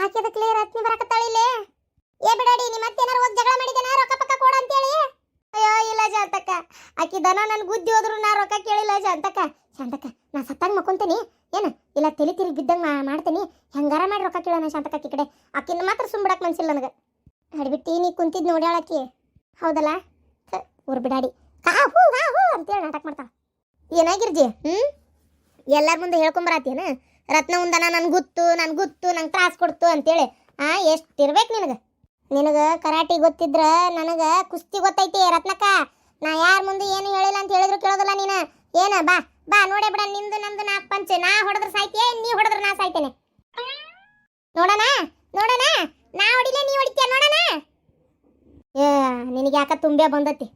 ಆಕೆದ clear ರತ್ನಿ ಬರಕತ್ತಾಳಿಲೆ. ಏ ಬಿಡಾಡಿ, ನಿಮ್ಮ ಮತ್ತೇನಾರ ಹೋಗಿ ಜಗಳ ಮಾಡಿದೇನ ರೊಕ್ಕ ಪಕ್ಕ ಕೊಡ ಅಂತ ಹೇಳಿ? ಅಯ್ಯೋ ಇಲ್ಲ ಶಾಂತಕ್ಕ, ಆಕಿ ದನ ನನ್ ಗುದ್ದಿ ಹೋದ್ರು ನಾ ರೊಕ್ಕ ಕೇಳಿಲ್ಲ ಶಾಂತಕ್ಕ. ಶಾಂತಕ್ಕ ನಾ ಸತ್ತಂಗ್ ಮಕ್ಕೊಂತೀನಿ ಏನ ಇಲ್ಲ ತಲೆ ತಿರುಗಿ ಬಿದ್ದಂಗ ಮಾಡ್ತೀನಿ. ಹೆಂಗಾರ ಮಾಡಿ ರೊಕ್ಕ ಕೇಳೋಣ ಶಾಂತಕ್ಕ ಆಕಿ ಕಡೆ. ಆಕಿನ ಮಾತ್ರ ಸುಮ್ಬಿಡಕ್ ಮನ್ಸಿಲ್ಲ ನನಗೆ. ಹಡಿಬಿಟ್ಟಿ ನೀ ಕುಂತಿದ್ ನೋಡ್ಯಾಳಕಿ ಹೌದಲ್ಲ. ಊರ್ ಬಿಡಾಡಿ ಹೂ ಅಂತೇಳಿ ನಾಟಕ ಮಾಡ್ತಾಳ. ಏನಾಗಿರ್ಜಿ ಎಲ್ಲಾರ ಮುಂದೆ ಹೇಳ್ಕೊಂಬರತ್ತೇನ ರತ್ನ ಉಂದನ ನನ್ ಗುತ್ತು ನಂಗೆ ತ್ರಾಸ ಕೊಡ್ತು ಅಂತೇಳಿ. ಎಷ್ಟಿರ್ಬೇಕು ನಿನಗೆ ಕರಾಟಿ ಗೊತ್ತಿದ್ರ ನನಗ ಕುಸ್ತಿ ಗೊತ್ತೈತಿ ರತ್ನಕ್ಕ. ನಾ ಯಾರ ಮುಂದೆ ಏನು ಹೇಳಿಲ್ಲ ಅಂತ ಹೇಳಿದ್ರು ಕೇಳೋದಿಲ್ಲ ನೀನು. ಏನ ಬಾ ಬಾ ನೋಡೇ ಬಿಡ, ನಿಂದು ನಂದು ನಾಲ್ಕು ಪಂಚೆ. ನಾ ಹೊಡೆದ್ರೆ ಸಾಯ್ತೀಯ, ನೀ ಹೊಡೆದ್ರೆ ನಾ ಸಾಯ್ತೇನೆ. ನೋಡೋಣ ನಾ ಹೊಡಿಲೆ ನೀ ಹೊಡಿತೀಯ ನೋಡೋಣ. ನಿನಗೆ ಯಾಕ ತುಂಬೆ ಬಂದತಿ.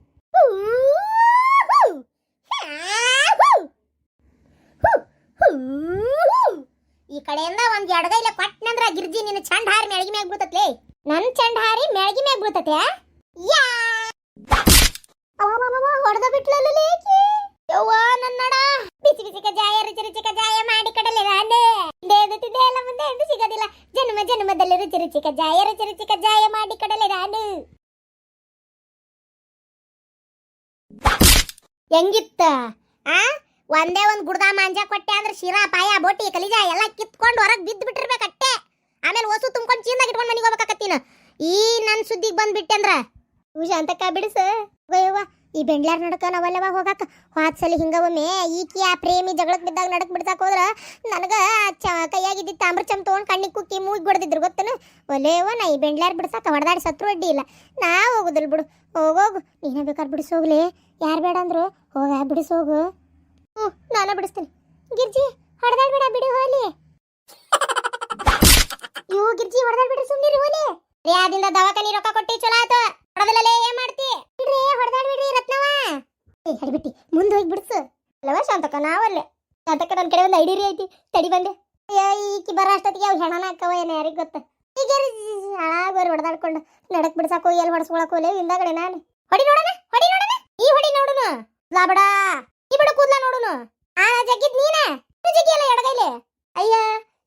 ಈ ಕಡೆಯಿಂದ ಒಂದ್ ಎಡಗೈಲೆ ಕೊಟ್ಟನಂದ್ರ ಗಿರ್ಜಿ ನಿನ್ನ ಚಂಡ ಹಾರಿ ಮೆಳಗಿ ಮ್ಯಾಗ ಬೀಳ್ತತ್ಲೇ. ನನ್ ಚಂಡ ಹಾರಿ ಮೆಳಗಿ ಮ್ಯಾಗ ಬೀಳ್ತತೆ. ಹೊಡೆದ ಬಿಟ್ಲಲ್ಲೇ ಯವ್ವ ನನ್ನಡ. ಬಿಸಿ ಬಿಸಿ ಕಜಾಯ ರುಚಿ ರುಚಿ ಕಜಾಯ ಮಾಡಿ ಕಡಲೆ ರಾಂಡೆ ದೇಗುತ್ತಿದೆ ಎಲ್ಲ ಮುಂದೆ ಎಂದು ಸಿಗೋದಿಲ್ಲ. ಜನ್ಮದಲ್ಲಿ ರುಚಿ ರುಚಿ ಕಜಾಯ ಮಾಡಿ ಕಡಲೆ ರಾಂಡು. ಹೆಂಗಿತ್ತ ಒಂದೇ ಒಂದ್ ಗುಡ್ದ ಮಾಂಜ ಕೊಟ್ಟೆ ಅಂದ್ರೆ ಶಿರಾ ಪಾಯ ಬೋಟಿ ಕಲಿಜಾ ಎಲ್ಲ ಕಿತ್ಕೊಂಡು ಹೊರಗೆ ಬಿದ್ದು ಬಿಟ್ಟಿರ್ಬೇಕಟ್ಟೆ. ಆಮೇಲೆ ಹೊಸು ತುಂಬ್ಕೊಂಡು ಚೀನ್ದಾಗ ಇಟ್ಕೊಂಡು ಮನೆಗೆ ಹೋಗ್ಬೇಕತ್ತೀನ. ಈ ನನ್ ಸುದ್ದಿಗೆ ಬಂದ್ಬಿಟ್ಟೆ ಅಂದ್ರ ಶಾಂತಕ್ಕ ಬಿಡಿಸ. ಈ ಬೆಂಡ್ಲಾರ್ ನಡಕ ನಾವಲ್ಲವ ಹೋಗಾಕ ಹೋದ್ಸಲಿ ಹಿಂಗ ಒಮ್ಮೆ ಈಕಿ ಆ ಪ್ರೇಮಿ ಜಗಳಕ್ಕೆ ಬಿದ್ದಾಗ ನಡಕ್ ಬಿಡ್ಸಾಕ ಹೋದ್ರ ನನಗ ಕೈಯಾಗಿದ್ದ ತಾಮ್ರ ಚಮ್ ತಗೊಂಡ್ ಕಣ್ಣಿಗೆ ಕುಕ್ಕಿ ಮೂಗಿ ಬಿಡ್ದಿದ್ರು ಗೊತ್ತನ. ಒಲೇವ ನಾ ಈ ಬೆಂಡ್ಲಾರ್ ಬಿಡ್ಸಾಕ ಹೊಡೆದಾಡಿ ಸತ್ರು ಅಡ್ಡಿ ಇಲ್ಲ. ನಾ ಹೋಗುದಿಲ್ಲ ಬಿಡು. ಹೋಗೋಗು ನೀನೇ ಬೇಕಾದ್ರೆ ಬಿಡಿಸೋಗ್ಲಿ. ಯಾರು ಬೇಡ ಅಂದ್ರು ಹೋಗ ಬಿಡಿಸೋಗು. ನಾನ ಬಿಡಿಸ್ತೀನಿ. ಗಿರ್ಜಿ ಹೊಡೆದಾಡ್ಬೇಡ ಬಿಡಿ ಹೋಲಿ. ಇವು ಗಿರ್ಜಿ ಹೊಡೆದಾಡ್ಬಿಡ್ರಿ ಸುಮ್ಮನಿರಿ ಹೋಲಿ. ಯಾದಿಂದ ದವಾಖಾನಿ ರೊಕ್ಕ ಕೊಟ್ಟಿ ಚಲೋ ಆಯ್ತು. ಹೊಡೆದಲ್ಲೇ ಏನ್ ಮಾಡ್ತಿ ಬಿಡ್ರಿ ಹೊಡೆದಾಡ್ಬಿಡ್ರಿ ರತ್ನವ. ಹಡಿಬಿಟ್ಟಿ ಮುಂದೆ ಹೋಗಿ ಬಿಡಿಸು. ಅಲ್ಲವ ಶಾಂತಕ್ಕ ನಾವಲ್ಲೇ. ಶಾಂತಕ್ಕ ನನ್ನ ಕಡೆ ಒಂದು ಐಡಿರಿ ಐತಿ ತಡಿ ಬಂದೆ. ಈಕಿ ಬರೋ ಅಷ್ಟೊತ್ತಿಗೆ ಅವ್ ಹೆಣನ ಹಾಕವ ಏನೋ ಯಾರಿಗೆ ಗೊತ್ತ. ಈಗ ಹಾಳಾಗೋರಿ ಹೊಡೆದಾಡ್ಕೊಂಡು ನಡಕ್ ಬಿಡ್ಸಾಕೋ ಎಲ್ಲಿ ಹೊಡ್ಸ್ಕೊಳಕ್ ಹೋಲೆ ಹಿಂದಾಗಡೆ ನಾನು. ಹೊಡಿ ನೋಡೋಣ ಈ ಹೊಡಿ ನೋಡುನು ಲಾಬಡ ಈ ಬಿಡು ಕೂದ್ಲ ನೋಡುನು. ಜಗ್ಗಿದ್ ನೀನ ಜಗ್ಗಿಯಲ್ಲ ಎಡಗೈಲೆ. ಅಯ್ಯ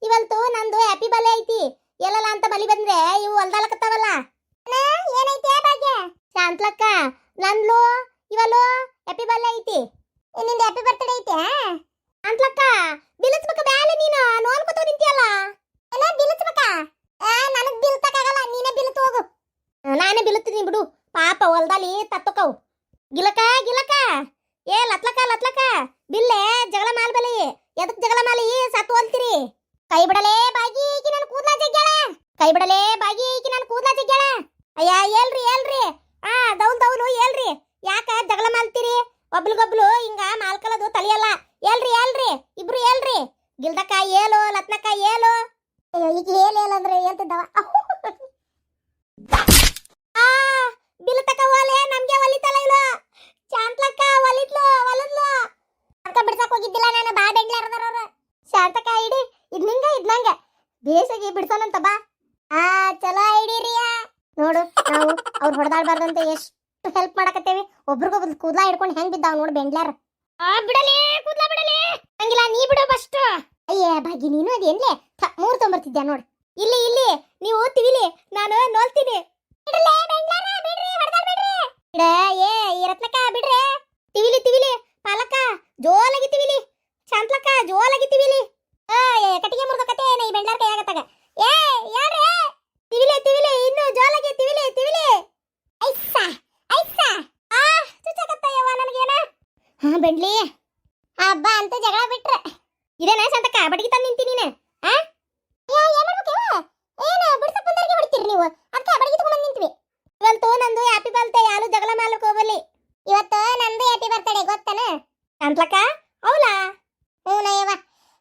ಇವಲ್ತು ನಂದು ಹ್ಯಾಪಿ ಬಲೆ ಐತಿ. ಎಲ್ಲಲ್ಲ ಅಂತ ಬಲಿ ಬಂದ್ರೆ ಇವು ಹೊಲ್ದಾಲಕತ್ತಾವಲ್ಲ. ಏನೈತಿ ಭಾಗ್ಯ? ಶಾಂತ್ಲಕ್ಕ ನಂದ್ಲು ಇವಲು ಹ್ಯಾಪಿ ಬಲೆ ಐತಿ. ನಿಂದ ಹ್ಯಾಪಿ ಬರ್ತ್ಡೇ ಐತಿ. ಶಾಂತ್ಲಕ್ಕ ಬಿಲಿಸ್ಬೇಕ ಬ್ಯಾಲೆ ನೀನು ನೋಡ್ಕೊತ ನಿಂತಿಯಲ್ಲ. ಏನ ಬಿಲಿಸ್ಬೇಕ? ನನಗ್ ಬಿಲ್ತಕ್ಕಾಗಲ್ಲ, ನೀನೇ ಬಿಲ್ತು ಹೋಗು. ನಾನೇ ಬಿಲ್ತೀನಿ ಬಿಡು. ಪಾಪ ಹೊಲ್ದಲ್ಲಿ ತತ್ತಕವು. ಗಿಲಕ ಏ ಲತ್ಲಕ ಬಿಲ್ಲೆ ಜಗಳ ಮಾಲ್ಬಲಿ. ಎದಕ್ ಜಗಳ ಮಾಲಿ ಸತ್ತು ಹೋಲ್ತೀರಿ? ಕೈ ಬಿಡಲೇ ಬಾಗಿ ಈಕಿ ನನ್ನ ಕೂದ್ಲ ಜಗ್ಗ್ಯಾಳ. ಅಯ್ಯ ಹೇಳ್ರಿ ದೌಲು ಹೇಳ್ರಿ. ಯಾಕ ಜಗಳ ಮಾಲ್ತೀರಿ? ಒಬ್ಳಿಗೊಬ್ಳು ಹಿಂಗ ಮಾಲ್ಕಲದು ತಲಿಯಲ್ಲ. ಹೇಳ್ರಿ ಇಬ್ರು ಹೇಳ್ರಿ. ಗಿಲ್ದಕ್ಕ ಏಳು ಲತ್ನಕ್ಕ ಏಳು. ಈಗ ಹೇಳಂದ್ರೆ ಎಂತದವ ಬಿಲ್ತಕ್ಕ ಹೋಲೆ ನಮ್ಗೆ ಒಲಿತಲ್ಲ ಇಲ್ಲ. ಶಾಂತ್ಲಕ್ಕ ಒಲಿದ್ಲು ಅಕ್ಕ ಬಿಡ್ಸಕ್ ಹೋಗಿದ್ದಿಲ್ಲ ನಾನು. ಬಾ ಬೆಂಡ್ಲಾರದವ್ರ ಶಾಂತಕ್ಕ ಇಡಿ ಇದ್ನಂಗ ಬೇಸಿಗೆ ಬಿಡ್ಸೋಣಂತ ಬಾ. ಚಲೋ ಐಡಿರಿಯ ನೋಡು. ನಾವು ಅವ್ರು ಹೊಡೆದಾಡ್ಬಾರ್ದಂತೆ ಎಷ್ಟು ಹೆಲ್ಪ್ ಮಾಡಕತ್ತೇವಿ. ಒಬ್ರಿಗೊಬ್ರು ಕೂದ್ಲಾ ಹಿಡ್ಕೊಂಡು ಹೆಂಗ್ ಬಿದ್ದಾವ್ ನೋಡು ಬೆಂಡ್ಲಾರ. ಬಿಡಲೇ ಕೂದ್ಲಾ ಬಿಡಲೇ. ಹಂಗಿಲ್ಲ ನೀ ಬಿಡು ಫಸ್ಟ್. ಅಯ್ಯ ಭಾಗಿ ನೀನು ಅದೇನ್ಲೆ 3 ತೊಂಬರ್ತಿದ್ಯಾ ನೋಡು. ಇಲ್ಲಿ ನೀವು ತಿವಿಲಿ ನಾನು ನೋಲ್ತೀನಿ. ಬಿಡ್ರೇ ಹೊಡೆದಾಡ್ಬೇಡ್ರಿ. ಏ ಈ ರತ್ನಕ್ಕ ಬಿಡ್ರೆ. ತಿವಿಲಿ ಪಾಲಕ್ಕ ಜೋಲಾಗಿ ತಿವಿಲಿ. ಶಾಂತ್ಲಕ್ಕ ಜೋಲಾಗಿ ತಿವಿಲಿ. ಕಟ್ಟಿಗೆ ಮುರ್ದಕತ್ತೆ ಈ ಬೆಂಡ್ಲಾರ ಕೈ ಆಗತ್ತಾಗ. ಯಾರೇ ತಿವಿಲಿ ಇನ್ನು ಜೋಲಾಗಿ ತಿವಿಲಿ. ಐಸಾ ಚುಚ್ಚಕತ್ತಯ್ಯವ್ವ ನನಗೇನ. ಬೆಂಡ್ಲಿ ಹಬ್ಬ ಅಂತ ಜಗಳ ಬಿಟ್ರೆ ಇದೇನ ಶಾಂತಕ್ಕ ಬಡ್ಗಿ ತಂದು ನಿಂತಿ ನೀನು. ಏನು ಬಿಡ್ಸಕ್ ಬಂದವರಿಗೆ ಹೊಡಿತೀರಿ ನೀವು? ಅದಕ್ಕೆ ಬಡ್ಗಿ ತಗೊಂಡ್ ನಿಂತ್ವಿ. ಇವತ್ತು ನಂದು ಹ್ಯಾಪಿ ಬರ್ತ್ಡೇ. ಯಾರು ಜಗಳ ಮಾಡ್ಲಿಕ್ ಹೋಗಲಿ. ಇವತ್ತು ನಂದು ಹ್ಯಾಪಿ ಬರ್ತ್ಡೇ ಗೊತ್ತನ ಶಾಂತ್ಲಕ್ಕ? ಹೌಲಾ? ಹ್ಞೂನಯ್ಯವ್ವ.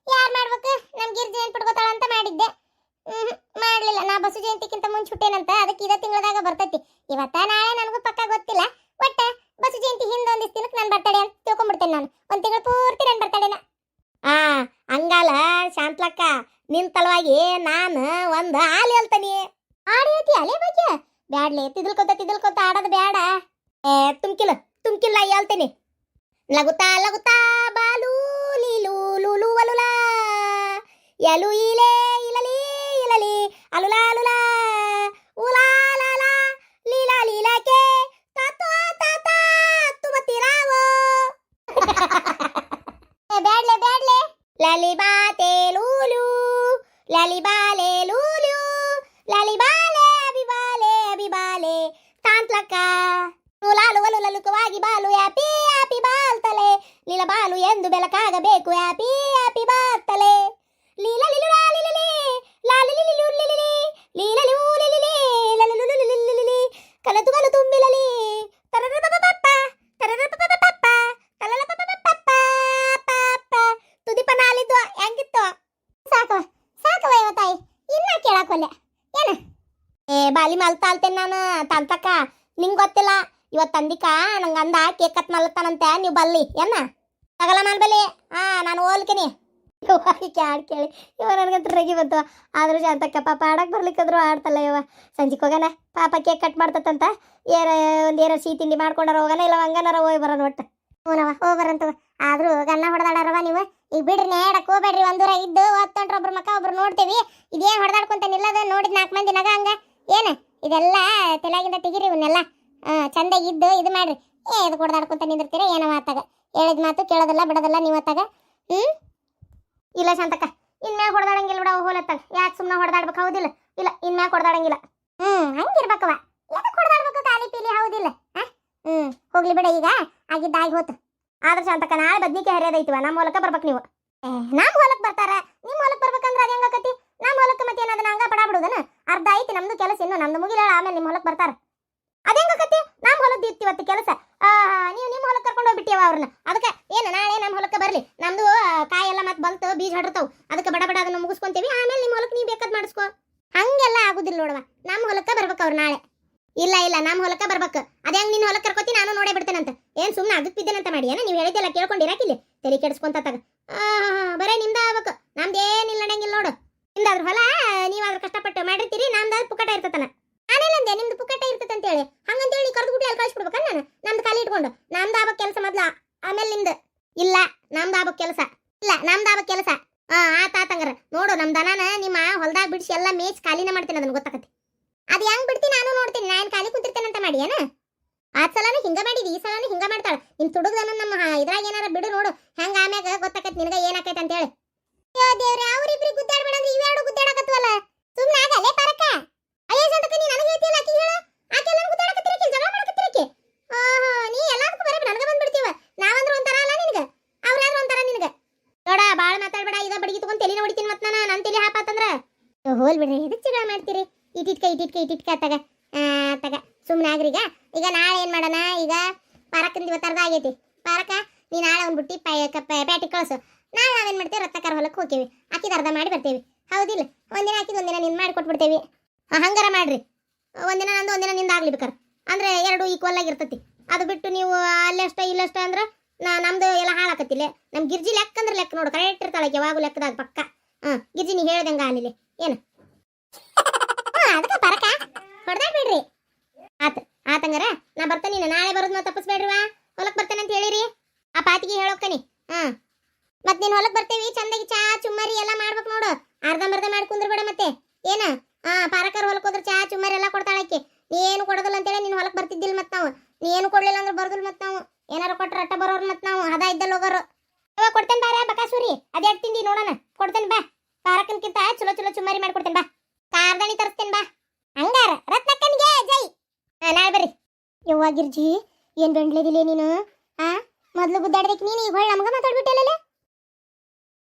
ಯಾರು ಮಾಡ್ಬೇಕು? ನಮ್ ಗಿರ್ಜಿ ನೆನ್ಪಿಟ್ಕೋತಾಳ ಅಂತ ಮಾಡಿದ್ದೆ. ಮಾಡ್ಲಿಲ್ಲ. ನಾ ಬಸು ಜಯಂತಿಕ್ಕಿಂತ ಮುಂಚೆ ಹುಟ್ಟೇನಂತ. ಅದಕ್ಕೆ ಇದ ತಿಂಗಳದಾಗ ಬರ್ತೈತಿ. ಇವತ್ತ ನಾಳೆ ನನಗೂ ಪಕ್ಕ ಗೊತ್ತಿಲ್ಲ. ಒಟ್ಟ ಬಸು ಜಯಂತಿ ಹಿಂದೊಂದಿಷ್ಟು ದಿನಕ್ಕೆ ನನ್ನ ಬರ್ತಡೇ ಅಂತ ತಿಳ್ಕೊಂಡ್ಬಿಡ್ತೇನೆ ನಾನು. ಒಂದು ತಿಂಗಳು ಪೂರ್ತಿ ನನ್ನ ಬರ್ತಡೇನ. ಹಂಗಲ್ಲ ಶಾಂತ್ಲಕ್ಕ, ನಿನ್ ತಲವಾಗಿ ನಾನು ಒಂದು ಹಾಲು ಹೇಳ್ತೀನಿ. ಹಾಡು ಹೇಳ್ತಿ ಅಲೇ ಬಗ್ಗೆ? ಬ್ಯಾಡ್ಲೆ ತಿದ್ಲ್ಕೊತ ಆಡೋದು ಬ್ಯಾಡ. ತುಮ್ಕಿಲ್ಲ ಹೇಳ್ತೀನಿ. ಲಗುತ್ತಾ ಬಾಲು ಲೀಲು ಲೂಲು ವಲುಲ ಎಲು ಇಲೆ ಇಲಲಿ ಅಲುಲಾ ಅಲುಲಾ ಉಲಾ ಲಾಲಾ ಲೀಲಾ ಲೀಲಾ ಕೆ ತಾತಾ ತಾತಾ ತುಮತಿರಾವೋ ಬ್ಯಾಡ್ಲೆ ಬ್ಯಾಡ್ಲೆ ಲಾಲಿ ಬಾತೆ ಲೂಲು ಲಾಲಿ ಬಾಲೆ ಲೂಲು ಲಾಲಿ ಬಾಲೆ ಅಬಿಬಾಲೆ ಅಬಿಬಾಲೆ ತಾಂತ್ಲಕ ಲಾಲು ಒಲು ಲಲುಕವಾಗಿ ಬಾಲು ಯಾಪಿ ಯಾಪಿ ಬಾಲ್ತಲೆ ಲೀಲ ಬಾಲು ಎಂದು ಬೆಳಕಾಗಬೇಕು ಯಾಪಿ ಯಾಪಿ ಬಾಲ್ತಲೆ ಲೀಲ ಲಿಲುಲಾ ಲಿಲಿಲಿ ಲಾಲಿ ಲಿಲಿಲು ಲಿಲಿಲಿ ಲೀಲ ಲೂಲಿಲಿಲಿ ಲಲುಲು ಲಿಲಿಲಿ ಕಲತು ಕಲು ತುಂಬಿಲಲಿ ತರರಪಪಪ್ಪ ತರರಪಪಪ್ಪ ತಲಲಪಪಪ್ಪ ಪಾಪ ತುದಿಪ ನಾಲಿದ್ದು ಹೆಂಗಿತ್ತು ಸಾಕು ಸಾಕು ತಾಯಿ ಇನ್ನ ಕೇಳಾಕೊಲ್ಲೆ ಏನ ಬಾಲಿ ಮಲ್ತಾಲ್ತೇನೆ ನಾನು ತಂತಕ್ಕ ನಿಂಗೆ ಗೊತ್ತಿಲ್ಲ ಇವತ್ತು ತಂದಿಕ ನಂಗೆ ಅಂದ ಕೇಕ್ ಕಟ್ ಮಲ್ತಾನಂತೆ ನೀವು ಬಲ್ಲಿ ಏನ ತಗಲ ಬಲ್ಲಿ ನಾನು ಹೋಲ್ಕಿನಿ ಕ್ಯಾಡ್ ಕೇಳಿ ಇವ ನನಗಂತ ರೇಗಿ ಬಂತು ಆದ್ರೂ ಶಾಂತಕ್ಕ ಪಾಪ ಆಡಕ್ಕೆ ಬರ್ಲಿಕ್ಕಾದ್ರೂ ಆಡ್ತಲ್ಲ ಇವ ಸಂಜೆಗೆ ಹೋಗೋಣ ಪಾಪ ಕೇಕ್ ಕಟ್ ಮಾಡ್ತಂತ ಒಂದೇನೋ ಸಿಹಿ ತಿಂಡಿ ಮಾಡ್ಕೊಂಡಾರ ಹೋಗೋಣ ಇಲ್ಲ ಹಂಗನಾರ ಹೋಗಿ ಬರೋಣ ಒಟ್ಟು ಹ್ಞೂನವ ಹೋಗಿ ಬರಂತವ ಆದ್ರೂ ಗನ್ನ ಹೊಡೆದಾಡರವ ನೀವು ಈಗ ಬಿಡ್ರಿ ನೇಡಕ್ಕೆ ಹೋಗ್ಬೇಡ್ರಿ ಒಂದೂರ ಇದ್ದು ಹೊತ್ತೊಂಡ್ರ ಒಬ್ರು ಮಕ್ಕ ಒಬ್ರು ನೋಡ್ತೀವಿ ಇದೇನು ಹೊಡೆದಾಡ್ಕೊಂತ ನಿಲ್ಲದ ನೋಡಿದ್ 4 ಮಂದಿ ನಗ ಹಂಗ ಏನು ಇದೆಲ್ಲ ತಲೆಯಾಗಿಂದ ತೆಗಿರಿ ಇವನ್ನೆಲ್ಲ ಚಂದಾಗಿ ಇದ್ದು ಇದು ಮಾಡ್ರಿ ಇದು ಹೊಡೆದಾಡ್ಕೊಂತ ನಿಂದಿರ್ತೀರ ಏನೋ ಮಾತಾಗ ಹೇಳಿದ ಮಾತು ಕೇಳೋದಿಲ್ಲ ಬಿಡೋದಿಲ್ಲ ನೀವು ಅತ್ತಾಗ ಇಲ್ಲ ಶಾಂತಕ್ಕ ಇನ್ಮ್ಯಾಗ ಹೊಡೆದಾಡಂಗಿಲ್ಲ ಬಿಡ ಹೋಲತ್ತಾಗ ಯಾಕೆ ಸುಮ್ಮನೆ ಹೊಡೆದಾಡ್ಬೇಕು ಹೌದಿಲ್ಲ ಇಲ್ಲ ಇನ್ಮ್ಯಾಗ ಹೊಡೆದಾಡಂಗಿಲ್ಲ ಹಂಗಿರ್ಬೇಕವ ಎದಕ್ಕೆ ಹೊಡೆದಾಡ್ಬೇಕು ಖಾಲಿ ಪೀಲಿ ಹೌದಿಲ್ಲ ಹೋಗ್ಲಿ ಬಿಡ ಈಗ ಆಗಿದ್ದಾಗಿ ಹೋತು ಆದ್ರೆ ಶಾಂತಕ್ಕ ನಾಳೆ ಬದ್ನಿಕಾಯಿ ಹರಿಯೋದೈತಿವ ನಮ್ಮ ಹೊಲಕ್ಕೆ ಬರ್ಬೇಕು ನೀವು ನಮ್ಮ ಹೊಲಕ್ಕೆ ಬರ್ತಾರ ನಿಮ್ಮ ಹೊಲಕ್ಕೆ ಬರ್ಬೇಕಂದ್ರೆ ಅದು ಹೆಂಗಕತಿ ನಮ್ಮ ಹೊಲಕ್ಕೆ ಮತ್ತೆ ಏನದನ್ನ ಹಂಗ ಪಡ ಬಿಡುದನ ಅರ್ಧ ಐತಿ ನಮ್ದು ಕೆಲಸ ಇನ್ನು ನಮ್ದು ಮುಗಿಲ ಆಮೇಲೆ ನಿಮ್ಮ ಹೊಲಕ್ಕೆ ಬರ್ತಾರ ಅದೇಂಗಕತಿ ನಮ್ಮ ಹೊಲದ್ದು ಇತ್ತಿವತ್ತು ಕೆಲಸ ನೀವು ನಿಮ್ಮ ಹೊಲಕ್ಕೆ ಕರ್ಕೊಂಡು ಹೋಗ್ಬಿಟ್ಟಿವ ಅವ್ರನ್ನ ಅದಕ್ಕೆ ಏನು ನಾಳೆ ನಮ್ಮ ಹೊಲಕ್ಕೆ ಬರಲಿ ನಮ್ದು ಕಾಯೆಲ್ಲ ಮತ್ತೆ ಬಂತು ಬೀಜ ಹಡ್ತಾವ್ ಅದಕ್ಕೆ ಬಡ ಬಡ ಅದನ್ನ ಮುಗಿಸ್ಕೊಂತೀವಿ ಆಮೇಲೆ ನಿಮ್ಮ ಹೊಲಕ್ಕೆ ನೀವು ಬೇಕಾದ್ ಮಾಡಿಸ್ಕೋ ಹಂಗೆಲ್ಲ ಆಗುದಿಲ್ಲ ನೋಡವ ನಮ್ಮ ಹೊಲಕ್ಕೆ ಬರ್ಬೇಕು ಅವ್ರು ನಾಳೆ ಇಲ್ಲ ಇಲ್ಲ ನಮ್ಮ ಹೊಲಕ್ಕೆ ಬರ್ಬೇಕು ಅದೇ ಹಂಗೆ ನಿನ್ನ ಹೊಲಕ್ಕೆ ಕರ್ಕೋತಿ ನಾನು ನೋಡೇ ಬಿಡ್ತೇನಂತ ಏನು ಸುಮ್ಮನೆ ಅದಕ್ಕೆ ಬಿದ್ದೇನಂತ ಮಾಡಿ ಏನ ನೀವು ಹೇಳಿದ್ದೆಲ್ಲ ಕೇಳ್ಕೊಂಡಿರಾಕಿಲ್ಲ ತಲೆ ಕೆಡಿಸ್ಕೊಂತ ತಗ ಬರೇ ನಿಮ್ದು ಆಗ್ಬೇಕು ನಮ್ದೇನಿಲ್ಲ ನಡೆಯಂಗಿಲ್ಲ ನೋಡು ನಿಮ್ದಾದ್ರ ಹೊಲ ನೀವಾದ್ರೂ ಕಷ್ಟಪಟ್ಟು ಮಾಡಿರ್ತೀರಿ ನಮ್ದಾದ್ರು ಪುಕ್ಕಟ ಇರ್ತತನ ನಾನೇನಂದೆ ನಿಮ್ದು ಪುಕ್ಕಟ ಇರ್ತದಂತ ಹೇಳಿ ಹಂಗಂತೇಳಿ ಕರೆದು ಬಿಟ್ಟು ಅಲ್ಲಿ ಕಳಿಸ್ಬಿಡ್ಬೇಕ ನಾನು ನಮ್ದು ಖಾಲಿ ಇಟ್ಕೊಂಡು ನಮ್ದು ಆಗ್ಬೇಕು ಕೆಲಸ ಮೊದ್ಲ ಆಮೇಲೆ ನಿಮ್ದು ಇಲ್ಲ ನಮ್ದು ಆಗ್ಬೇಕು ಕೆಲಸ ಇಲ್ಲ ನಮ್ದು ಆಗ್ಬೇಕು ಕೆಲಸ ಆತಾತಂಗಾರ ನೋಡು ನಮ್ಮ ದನನ ನಿಮ್ಮ ಹೊಲದಾಗ ಬಿಡಿಸಿ ಎಲ್ಲ ಮೇಚ್ ಖಾಲಿನ ಮಾಡ್ತೀನಿ ಅದನ್ನ ಗೊತ್ತಾಕತಿ ಅದು ಹೆಂಗ್ ಬಿಡ್ತೀನಿ ನಾನು ನೋಡ್ತೀನಿ ನಾನು ಖಾಲಿ ಕುಂತಿರ್ತೇನಂತ ಮಾಡಿ ಏನ ಆ ಸಲನೂ ಹಿಂಗ ಮಾಡಿದಿ ಈ ಸಲನೂ ಹಿಂಗ ಮಾಡ್ತಾಳ ನಿಮ್ ತುಡುಗ್ದನ ನಮ್ಮ ಇದ್ರಾಗ ಏನಾರ ಬಿಡು ನೋಡು ಹೆಂಗ ಆಮ್ಯಾಗ ಗೊತ್ತಾಕತ್ ನಿನಗ ಏನಾಕೈತೆ ಅಂತ ಹೇಳಿ ಅಯ್ಯೋ ದೇವ್ರೆ ಅವ್ರಿಬ್ರಿಗೆ ಗುದ್ದಾಡ್ಬೇಡ ಅಂದ್ರೆ ಇವೆರಡು ಗುದ್ದಾಡಕತ್ವಲ್ಲ ಸುಮ್ಮನೆ ಆಗಲ್ಲೇ ಪರಕ ಅಯ್ಯೋ ಸಂತಕ ನೀ ನನಗೆ ಹೇಳ್ತಿಯಲ್ಲ ಆಕಿ ಹೇಳು ಆಕೆ ಎಲ್ಲ ಗುದ್ದಾಡಕತ್ತಿರಕಿ ಜಗಳ ಮಾಡಕತ್ತಿರಕಿ ನೀ ಎಲ್ಲದಕ್ಕೂ ಬರೇ ನನಗ ಬಂದ್ಬಿಡ್ತೀವ ನಾವಂದ್ರ ಒಂಥರ ಅಲ್ಲ ನಿನಗ ಅವ್ರಾದ್ರ ಒಂಥರ ನಿನಗ ನೋಡ ಬಾಳ ಮಾತಾಡ್ಬೇಡ ಇದ ಬಡಿಗೆ ತಗೊಂಡ್ ತಲೆನ ಹೊಡಿತೀನಿ ಮತ್ ನನ್ನ ತಲೆ ಹಾಪಾತಂದ್ರ ಹೋಲ್ ಬಿಡ್ರಿ ಎದಕ್ಕೆ ಜಗಳ ಮಾಡ್ತೀರಿ ಇಟ್ಟಿಟ್ಕ ತಗ ಸುಮ್ಮನೆ ಆಗ್ರೀಗ ಈಗ ನಾಳೆ ಏನು ಮಾಡೋಣ ಈಗ ಪಾರಕ್ಕಂದು ಇವತ್ತರ್ಧ ಆಗೈತಿ ಪಾರಕ ನೀ ನಾಳೆ ಒಂದು ಬುಟ್ಟಿ ಪ್ಯಾಟಿಗೆ ಕಳಿಸು ನಾಳೆ ನಾವೇನು ಮಾಡ್ತೀವಿ ರತ್ನಕಾರ ಹೊಲಕ್ಕೆ ಹೋಗ್ತೀವಿ ಹಾಕಿದ ಅರ್ಧ ಮಾಡಿ ಬರ್ತೀವಿ ಹೌದಿಲ್ಲ ಒಂದಿನ ಹಾಕಿದ ಒಂದಿನ ನಿನ್ನ ಮಾಡಿ ಕೊಟ್ಬಿಡ್ತೇವಿ ಹಂಗಾರ ಮಾಡ್ರಿ ಒಂದಿನ ನಂದು ಒಂದಿನ ನಿಂದ ಆಗ್ಲಿ ಬೇಕಾರೆ ಅಂದರೆ 2 ಈಕ್ವಲ್ ಆಗಿರ್ತತಿ ಅದು ಬಿಟ್ಟು ನೀವು ಅಲ್ಲಷ್ಟ ಇಲ್ಲಷ್ಟ ಅಂದ್ರೆ ನಮ್ದು ಎಲ್ಲ ಹಾಳಾಕತ್ತಿಲ್ಲ ನಮ್ಮ ಗಿರ್ಜಿ ಲೆಕ್ಕ ಅಂದ್ರೆ ಲೆಕ್ಕ ನೋಡು ಕರೆಕ್ಟ್ ಇರ್ತಾಳೆ ಯಾವಾಗೂ ಲೆಕ್ಕದಾಗ ಪಕ್ಕ ಗಿರ್ಜಿ ನೀ ಹೇಳ್ದಂಗ ಆಲಿಲ್ಲ ಏನು ಅದಕ್ಕೆ ಪರಕ ಹೊಡೆದಾಡ್ಬೇಡ್ರಿ ಆತಂಗಾರ ನಾ ಬರ್ತೇನೆ ನಾಳೆ ಬರೋದು ನಾವು ತಪ್ಪಿಸ್ಬೇಡ್ರಿವಾ ಹೊಲಕ್ಕೆ ಬರ್ತೇನೆ ಅಂತ ಹೇಳಿರಿ ಆ ಪಾತಿಗೆ ಹೇಳೋಕ್ಕನಿ ಮತ್ತೆ ನೀನು ಹೊಲಕ್ಕೆ ಬರ್ತೇವಿ ಚಂದಾಗಿ ಚಾ ಚುಮ್ಮರಿ ಎಲ್ಲ ಮಾಡ್ಬೇಕು ನೋಡು ಅರ್ಧಂಬರ್ಧ ಮಾಡಿ ಕುಂದ್ರಬೇಡ ಮತ್ತೆ ಏನ ಪಾರಕರ್ ಹೊಲಕ್ಕೆ ಹೋದ್ರೆ ಚಾ ಚುಮ್ಮರಿ ಎಲ್ಲ ಕೊಡ್ತಾಳಕ್ಕೆ ನೀ ಏನು ಕೊಡೋದಿಲ್ಲ ಅಂತೇಳಿ ನೀನು ಹೊಲಕ್ಕೆ ಬರ್ತಿದ್ದಿಲ್ಲ ಮತ್ತೆ ನಾವು ನೀ ಏನು ಕೊಡ್ಲಿಲ್ಲ ಅಂದ್ರೆ ಬರೋದಿಲ್ಲ ಮತ್ತೆ ನಾವು ಏನಾರ ಕೊಟ್ರೆ ಅಟ್ಟ ಬರೋರು ಮತ್ತೆ ನಾವು ಅದ ಇದ್ದಲ್ಲಿ ಹೋಗೋರು ಇವಾಗ ಕೊಡ್ತೇನೆ ಬಾರ ಬಕಾಸೂರಿ ಅದೇ ತಿಂದಿ ನೋಡೋಣ ಕೊಡ್ತೇನೆ ಬಾ ಪಾರಕನ್ಕಿಂತ ಚಲೋ ಚಲೋ ಚುಮ್ಮರಿ ಮಾಡ್ಕೊಡ್ತೇನೆ ಬಾ ಕಾರ್ದಣಿ ತರಿಸ್ತೇನೆ ಬಾ ಹಂಗಾರ ರತ್ನಕ್ಕನಿಗೆ ಜೈ ನಾಳೆ ಬರ್ರಿ ಯವ್ವ ಗಿರ್ಜಿ ಏನ್ ಬೆಂಡ್ಲೇದಿಲ್ಲ ನೀನು ಮೊದ್ಲು ಗುದ್ದಾಡ್ದಕ್ಕೆ ನೀನು ಈಗ ಹೊಳ್ಳಿ ನಮಗ ಮಾತಾಡ್ಬಿಟ್ಟಲ್ಲ